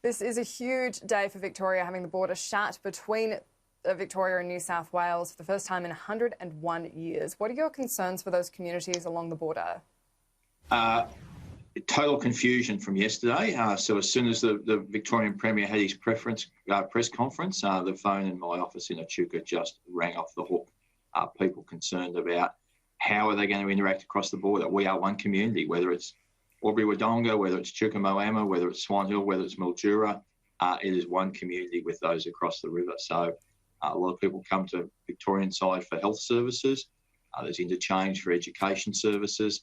This is a huge day for Victoria, having the border shut between Victoria and New South Wales for the first time in 101 years. What are your concerns for those communities along the border? Total confusion from yesterday. So as soon as the Victorian Premier had his press conference, the phone in my office in Echuca just rang off the hook. People concerned about how are they going to interact across the border. We are one community, whether it's Albury-Wodonga, whether it's Chuka-Moama, whether it's Swan Hill, whether it's Mildura, it is one community with those across the river. So a lot of people come to Victorian side for health services. There's interchange for education services.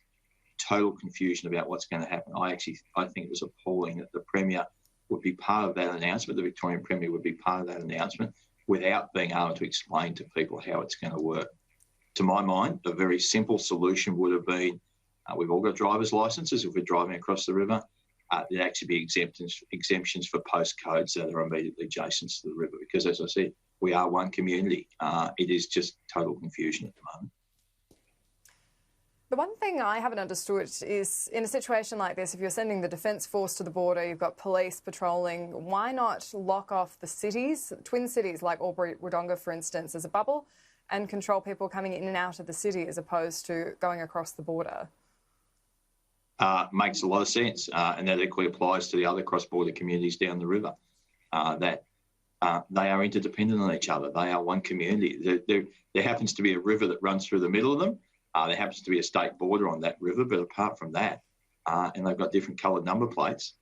Total confusion about what's going to happen. I think it was appalling that the Premier would be part of that announcement, the Victorian Premier would be part of that announcement without being able to explain to people how it's going to work. To my mind, a very simple solution would have been, we've all got driver's licences if we're driving across the river. There'd actually be exemptions for postcodes that are immediately adjacent to the river because, as I said, we are one community. It is just total confusion at the moment. The one thing I haven't understood is, in a situation like this, if you're sending the Defence Force to the border, you've got police patrolling, why not lock off the cities, twin cities like Albury-Wodonga, for instance, as a bubble, and control people coming in and out of the city as opposed to going across the border? Makes a lot of sense, and that equally applies to the other cross-border communities down the river, that they are interdependent on each other. They are one community. There happens to be a river that runs through the middle of them. There happens to be a state border on that river, but apart from that, and they've got different coloured number plates,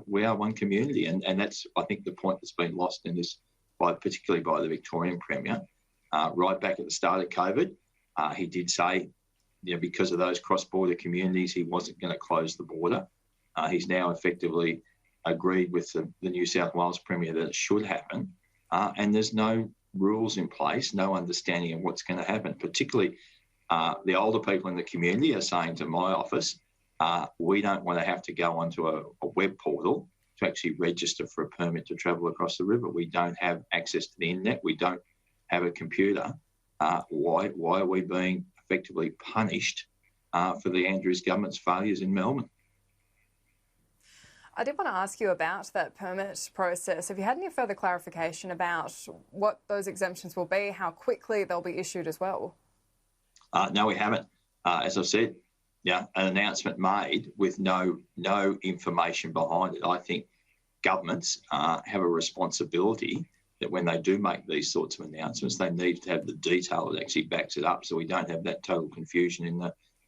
we are one community. And that's, I think, the point that's been lost in this, particularly by the Victorian Premier. Right back at the start of COVID, he did say, because of those cross-border communities, he wasn't going to close the border. He's now effectively agreed with the New South Wales Premier that it should happen. And there's no rules in place, no understanding of what's going to happen, particularly the older people in the community are saying to my office, we don't want to have to go onto a web portal to actually register for a permit to travel across the river. We don't have access to the internet. We don't have a computer. Why are we being effectively punished for the Andrews government's failures in Melbourne? I did want to ask you about that permit process. Have you had any further clarification about what those exemptions will be, how quickly they'll be issued as well? No, we haven't. As I've said, an announcement made with no information behind it. I think governments have a responsibility that when they do make these sorts of announcements, they need to have the detail that actually backs it up, so we don't have that total confusion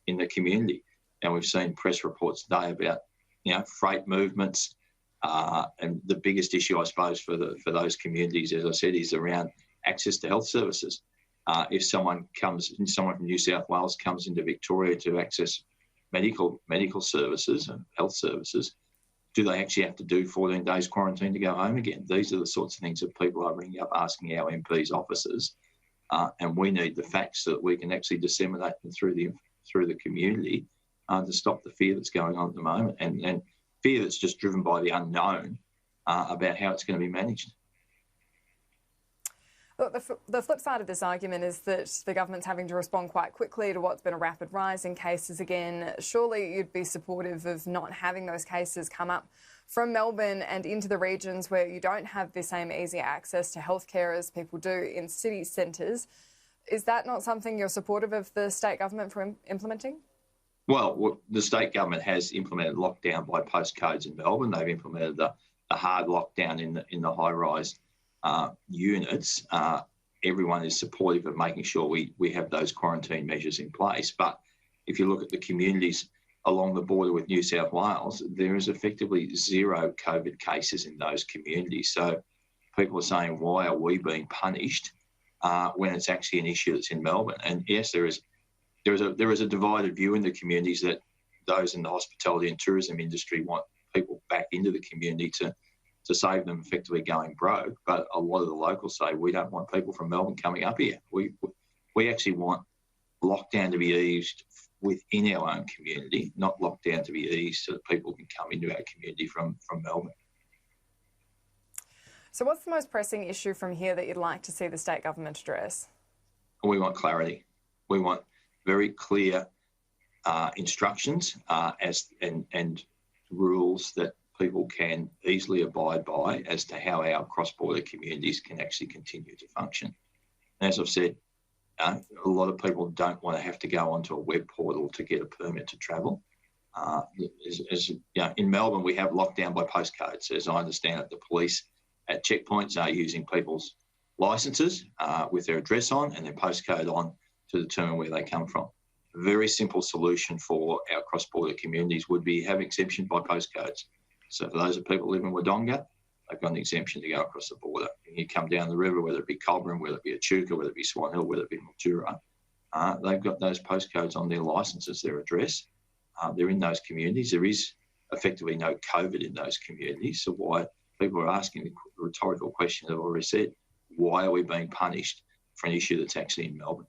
in the community. And we've seen press reports today about freight movements, and the biggest issue, I suppose, for those communities, as I said, is around access to health services. If someone from New South Wales comes into Victoria to access medical services and health services, do they actually have to do 14 days quarantine to go home again? These are the sorts of things that people are ringing up asking our MPs' offices, and we need the facts so that we can actually disseminate them through the community to stop the fear that's going on at the moment, and fear that's just driven by the unknown about how it's going to be managed. Look, the flip side of this argument is that the government's having to respond quite quickly to what's been a rapid rise in cases again. Surely you'd be supportive of not having those cases come up from Melbourne and into the regions where you don't have the same easy access to healthcare as people do in city centres. Is that not something you're supportive of the state government for implementing? Well, the state government has implemented lockdown by postcodes in Melbourne. They've implemented the hard lockdown in the high-rise units. Everyone is supportive of making sure we have those quarantine measures in place. But if you look at the communities along the border with New South Wales, there is effectively zero COVID cases in those communities. So people are saying, why are we being punished when it's actually an issue that's in Melbourne? And yes, there is a divided view in the communities that those in the hospitality and tourism industry want people back into the community to save them effectively going broke. But a lot of the locals say, we don't want people from Melbourne coming up here. We actually want lockdown to be eased within our own community, not lockdown to be eased so that people can come into our community from Melbourne. So what's the most pressing issue from here that you'd like to see the state government address? We want clarity. We want very clear instructions and rules that people can easily abide by as to how our cross-border communities can actually continue to function. And as I've said, a lot of people don't want to have to go onto a web portal to get a permit to travel. In Melbourne, we have lockdown by postcodes. As I understand it, the police at checkpoints are using people's licences with their address on and their postcode on to determine where they come from. A very simple solution for our cross-border communities would be have exemption by postcodes. So for those of people who live in Wodonga, they've got an exemption to go across the border. And you come down the river, whether it be Cobram, whether it be Echuca, whether it be Swan Hill, whether it be Mildura, they've got those postcodes on their licences, their address. They're in those communities. There is effectively no COVID in those communities. So why people are asking the rhetorical question I've already said, why are we being punished for an issue that's actually in Melbourne?